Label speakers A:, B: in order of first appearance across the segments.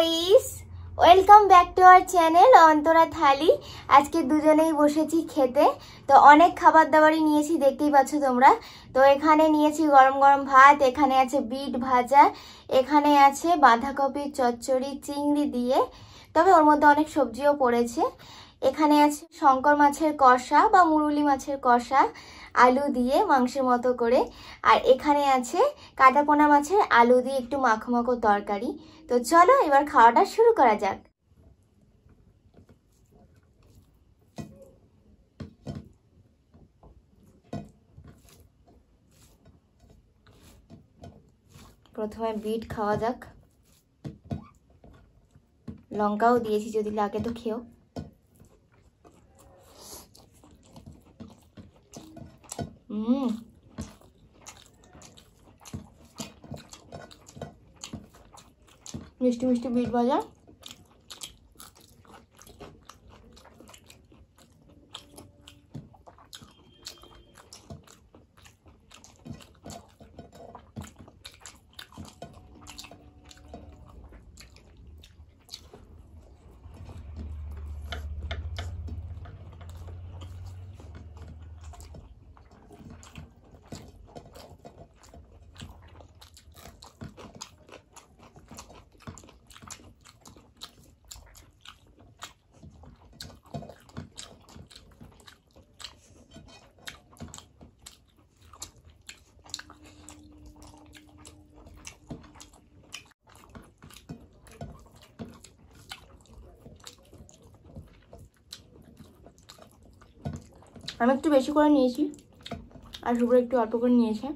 A: Guys, welcome back to our channel Antara Thali. আজকে দুজনেই বসেছি খেতে। তো অনেক খাবার দাবারই নিয়েছি, দেখতেই পাচ্ছ তোমরা। তো এখানে নিয়েছি গরম গরম ভাত, এখানে আছে বিট ভাজা, এখানে আছে বাঁধাকপির চচ্চড়ি চিংড়ি দিয়ে, তবে ওর মধ্যে অনেক সবজিও পড়েছে। এখানে আছে শঙ্কর মাছের কষা বা মুরুলি মাছের কষা আলু দিয়ে মাংসের মতো করে, আর এখানে আছে কাটাপোনা মাছের আলু দিয়ে একটু মাখো মাখো তরকারি। তো চলো এবার খাওয়াটা শুরু করা যাক। প্রথমে বিট খাওয়া যাক, লঙ্কাও দিয়েছি, যদি লাগে তো খেও। মিষ্টি মিষ্টি বিট ভাজা, আমি একটু বেশি করে নিয়েছি আর শুভ্র একটু অল্প করে নিয়েছে।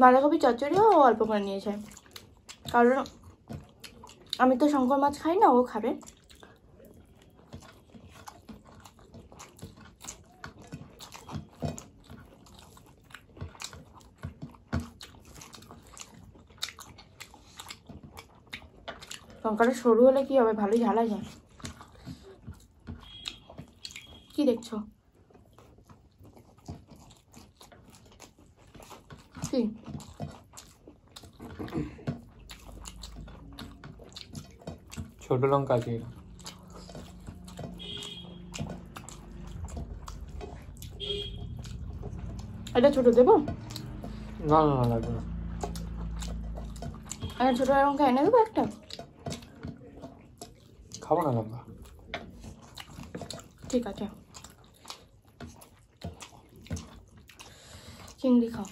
A: বাঁধাকপি চচ্চড়িও অল্প করে নিয়েছে, কারণ আমি তো শঙ্কর মাছ খাই না, ও খাবে। লঙ্কাটা সরু হলে কি হবে, ভালোই ঝালা যায়। কি দেখছো? কি
B: ছোট লঙ্কা আছে?
A: এটা ছোট দেবো?
B: না না না, লাগবে না।
A: ছোট লঙ্কা এনে দেবো একটা?
B: খাবো না লঙ্কা।
A: ঠিক আছে, চিংড়ি খাও।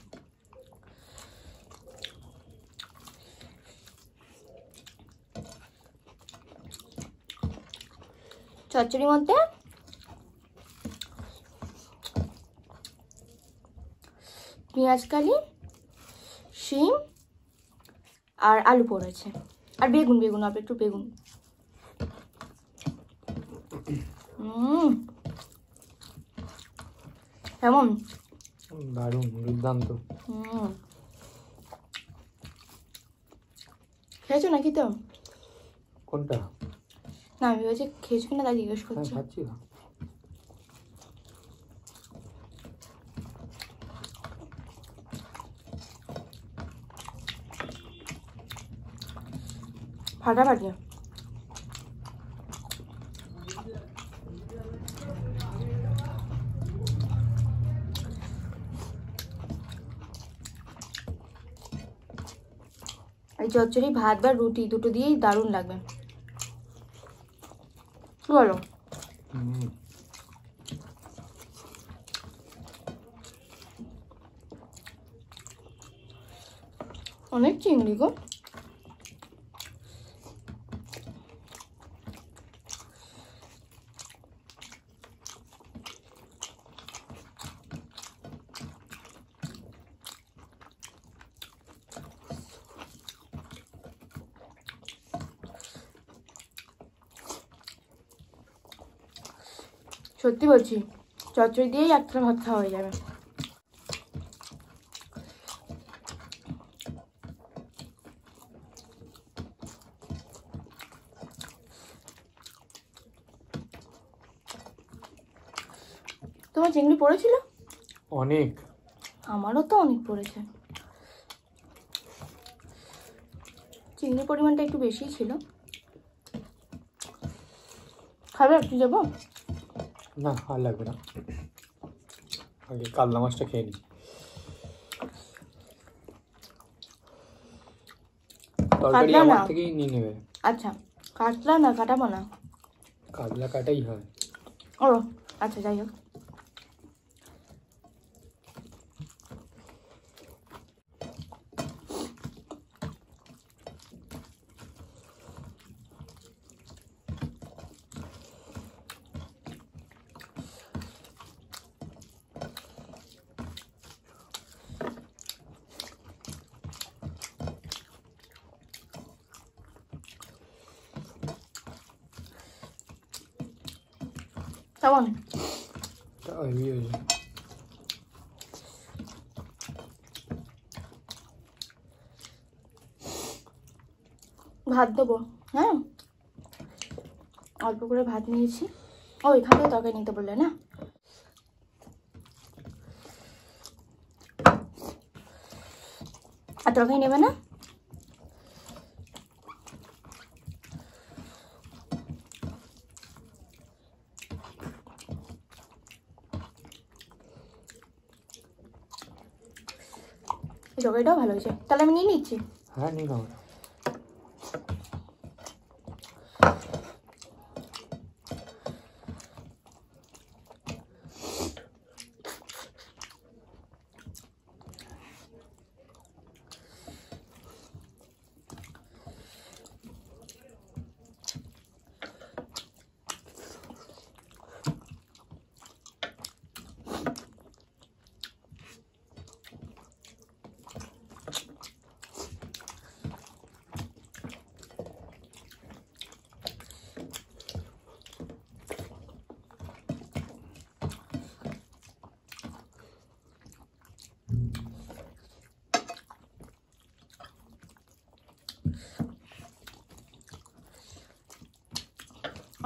A: চচ্চড়ির মধ্যে পেঁয়াজ কালি, শিম আর আলু পড়েছে, আর বেগুন, অল্প একটু বেগুন। কেমন?
B: দারুণ, দুর্দান্ত।
A: খেয়েছো নাকি? তো
B: কোনটা?
A: না, আমি ভেবেছি খেয়েছো কিনা তাই জিজ্ঞেস করছি।
B: খাচ্ছি না।
A: ফাটাফাটি। এই চচ্চড়ি ভাত বা রুটি দুটো দিয়েই দারুণ লাগবে, কি বলো? অনেক চিংড়ি গো। সত্যি বলছি, চচ্চড়ি দিয়েই একটা ভাত খাওয়া হয়ে যাবে। তোমার চিংড়ি পড়েছিল?
B: অনেক।
A: আমারও তো অনেক পড়েছে। চিংড়ির পরিমাণটা একটু বেশিই ছিল। খাবে একটু যাবো?
B: না আর লাগবে না, আগে কাতলা মাছটা খেয়ে নি। তরকারি
A: কাতলা
B: আমার
A: না।
B: থেকেই নিয়ে নেবে।
A: আচ্ছা, কাতলা না, কাটাবো না।
B: কাতলা কাটাই হয়।
A: ও আচ্ছা, যাই হোক। কেমন?
B: হেভি হয়েছে।
A: ভাত দেবো? হ্যাঁ, অল্প করে ভাত নিয়েছি। ও এখানে তরকারি নিতে বললে না? আর তরকারি নেবে না? তরকারিটাও ভালো হয়েছে, তাহলে আমি নিয়ে নিচ্ছি।
B: হ্যাঁ নিয়ে নাও।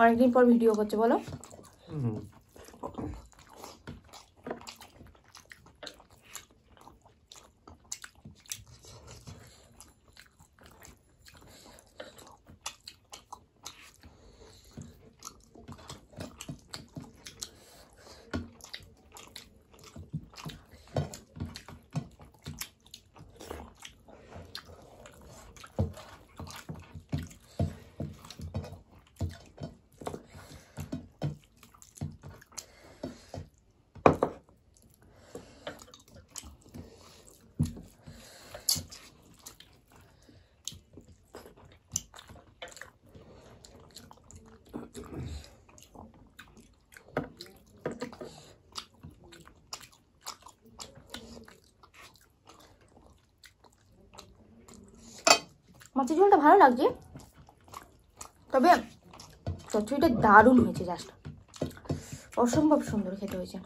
A: অনেকদিন পর ভিডিও করছে বলো। মাছের ঝোলটা ভালো লাগছে, তবে চচ্চড়িটা দারুণ হয়েছে, জাস্ট অসম্ভব সুন্দর খেতে হয়েছে।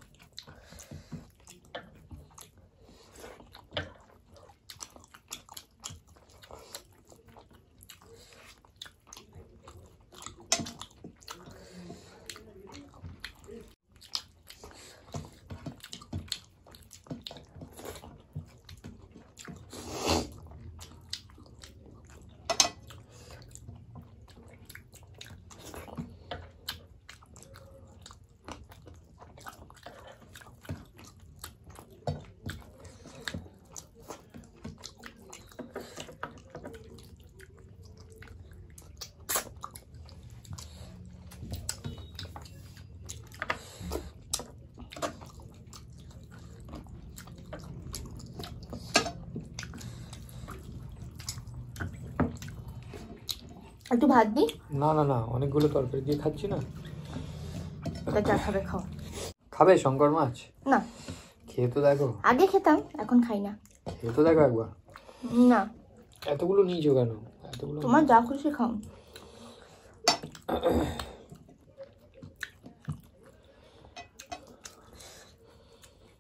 A: একটু ভাত দিই?
B: না না না, অনেকগুলো তরকারি দিয়ে খাচ্ছি না।
A: যা খাবে খাও।
B: খাবে শঙ্কর মাছ?
A: না,
B: খেয়ে তো দেখো।
A: আগে খেতাম, এখন খাই না।
B: খেয়ে তো দেখো একবার।
A: না।
B: এতগুলো নিয়েছো কেন? এতগুলো
A: তোমার যা খুশি খাও।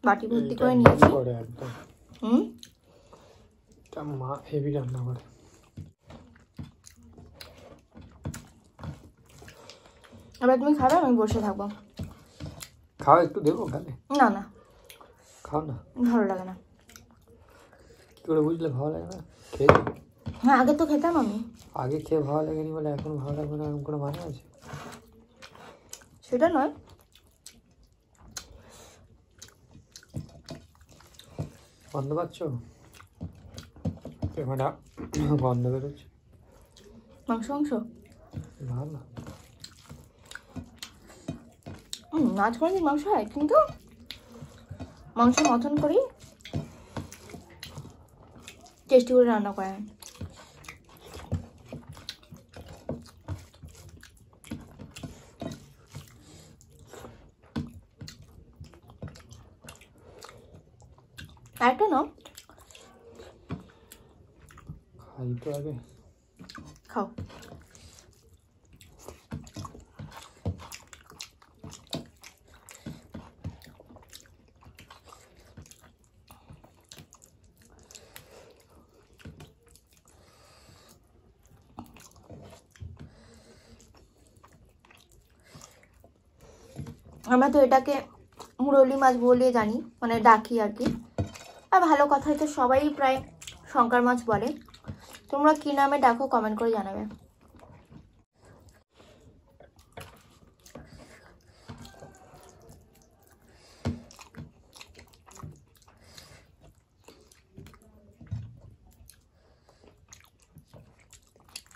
A: বাটি ভর্তি করে নিয়েছি।
B: মা হেভি রান্না করে।
A: এবার তুমি খাবে, আমি বসে থাকবো।
B: খাও, একটু দেবো গালে?
A: না না,
B: খাও না,
A: ভালো লাগে না।
B: কি করে বুঝলে ভালো লাগে না? খেয়ে
A: হ্যাঁ, আগে তো খেতাম আমি।
B: আগে খেয়ে ভালো লাগেনি বলে এখন ভালো লাগবে না, এরকম কোনো মানে আছে?
A: সেটা নয়,
B: গন্ধ পাচ্ছ? এখানটা গন্ধ বেরোচ্ছে।
A: মাংস মাংস
B: না না,
A: নাচ করে মাংস হয়, কিন্তু মাংস মতন করি টেস্টি করে রান্না করে। আরেকটা নাও,
B: খাই তো আগে।
A: খাও। আমরা তো এটাকে মুরলি মাছ বলে জানি, মানে ডাকি আর কি। আর ভালো কথাই তো সবাই প্রায় শঙ্কর মাছ বলে। তোমরা কি নামে ডাকো কমেন্ট করে জানাবে।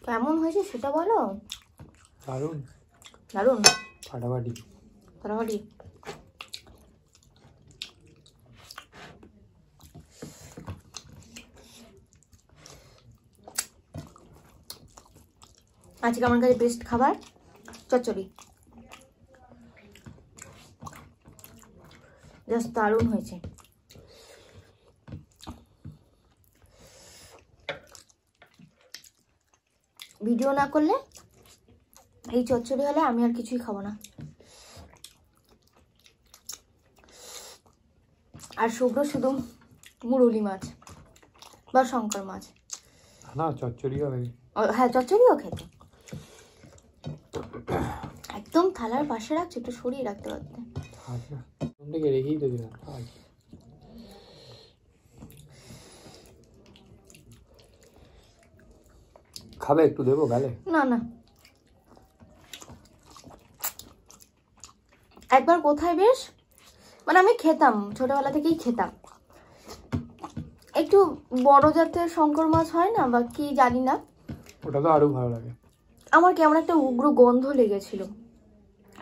A: কেমন হয়েছে সেটা বলো।
B: দারুণ
A: দারুণ,
B: ফাটাফাটি।
A: ফাটাফাটি। আজকে আমার কাছে বেস্ট খাবার চচ্চড়ি, জাস্ট দারুণ হয়েছে। ভিডিও না করলে এই চচ্চড়ি হলে আমি আর কিছুই খাবো না। আর শুভ্র শুধু মুরলি মাছ বা শঙ্কর মাছ।
B: না, চচ্চড়ি হবে।
A: হ্যাঁ, চচ্চড়িও খেতে। একদম থালার পাশে রাখছো, একটু সরিয়ে রাখতে পারতে।
B: রেখেই তো দিলাম। খাবে, একটু দেবো গালে?
A: না না, একবার কোথায় বেশ, মানে আমি খেতাম, ছোটবেলা থেকেই খেতাম। একটু বড় জাতের শঙ্কর মাছ হয় না, বা কি জানি না,
B: ওটা তো আরো ভালো লাগে।
A: আমার কেমন একটা উগ্র গন্ধ লেগেছিল,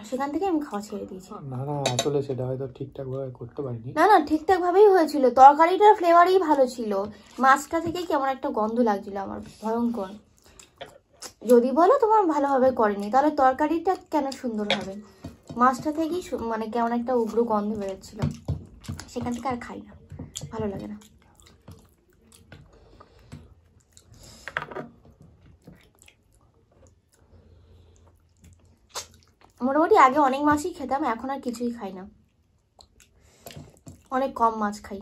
A: সেখান থেকে আমি খাওয়া ছেড়ে দিয়েছি।
B: না না, আসলে সেটা হয়তো ঠিকঠাক ভাবে করতে পারিনি।
A: না না, ঠিকঠাক ভাবেই হয়েছিল, তরকারিটার ফ্লেভারই ভালো ছিল, মাছটা থেকেই কেমন একটা গন্ধ লাগছিল আমার, ভয়ঙ্কর। যদি বলো তোমার ভালোভাবে করেনি, তাহলে তরকারিটা কেন সুন্দর হবে? মাছটা থেকেই মানে কেমন একটা উগ্র গন্ধ বেরোচ্ছিল, সেখান থেকে আর খাই না, ভালো লাগে না। মোটামুটি আগে অনেক মাছই খেতাম, এখন আর কিছুই খাই না, অনেক কম মাছ খাই।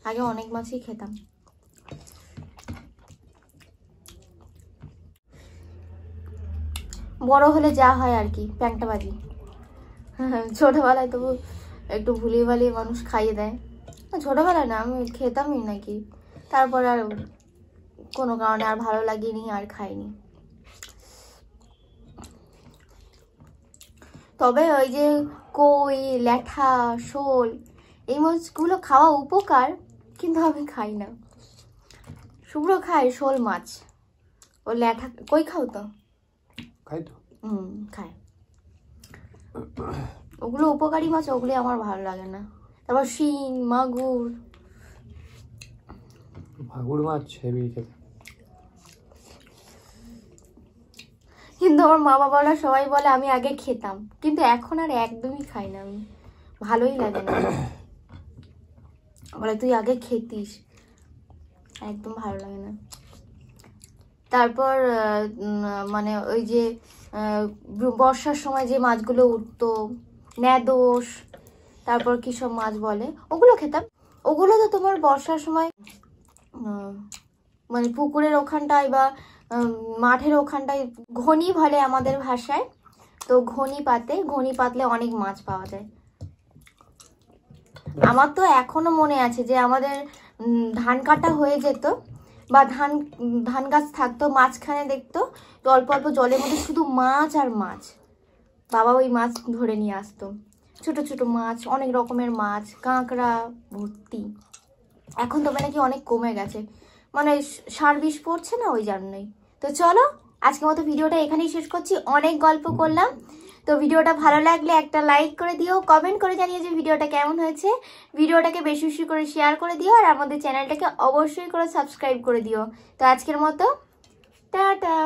A: আগে অনেক মাছই খেতাম। বড় হলে যা হয় আর কি, প্যাংটাবাজি। ছোটবেলায় তবু একটু ভুলিয়ে ভালিয়ে মানুষ খাইয়ে দেয়। ছোটবেলায় না, আমি খেতামই নাকি, তারপর আর কোনো কারণে আর ভালো লাগেনি, আর খাইনি। তবে ওই যে কই, ল্যাঠা, শোল, এই মাছগুলো খাওয়া উপকার, কিন্তু আমি খাই না। শুভ্র খায় শোল মাছ, ও ল্যাঠা। কই খাও তো?
B: খাই তো।
A: খায়। ওগুলো উপকারী মাছ, ওগুলো আমার ভালো লাগে না। তারপর শিং, মাগুর।
B: মাগুর মাছ হেভি খেতে।
A: কিন্তু আমার মা বাবারা সবাই বলে আমি আগে খেতাম, কিন্তু এখন আর একদমই খাই না আমি, ভালোই লাগে না। বলে তুই আগে খেতিস, একদম ভালো লাগে না। তারপর মানে ওই যে বর্ষার সময় যে মাছগুলো উঠতো, ন্যাদোস, তারপর কি সব মাছ বলে, ওগুলো খেতাম। ওগুলো তো তোমার বর্ষার সময় মানে পুকুরের ওখানটায় বা মাঠের ওখানটায় ঘনি বলে আমাদের ভাষায়, তো ঘনি পাতলে অনেক মাছ পাওয়া যায়। আমার তো এখনো মনে আছে যে আমাদের ধান কাটা হয়ে যেত বা ধান গাছ থাকতো, মাঝখানে দেখতো অল্প অল্প জলের মধ্যে শুধু মাছ আর মাছ। বাবা ওই মাছ ধরে নিয়ে আসতো, ছোট ছোট মাছ, অনেক রকমের মাছ, কাঁকড়া ভর্তি। এখন তো নাকি অনেক কমে গেছে, মানে সার বিষ পড়ছে না, ওই জন্যই। তো চলো আজকের মতো ভিডিওটা এখানেই শেষ করছি, অনেক গল্প করলাম। তো ভিডিওটা ভালো লাগলে একটা লাইক করে দিও, কমেন্ট করে জানিও যে ভিডিওটা কেমন হয়েছে, ভিডিওটাকে বেশি বেশি করে শেয়ার করে দিও, আর আমাদের চ্যানেলটাকে অবশ্যই করে সাবস্ক্রাইব করে দিও। তো আজকের মতো টাটা।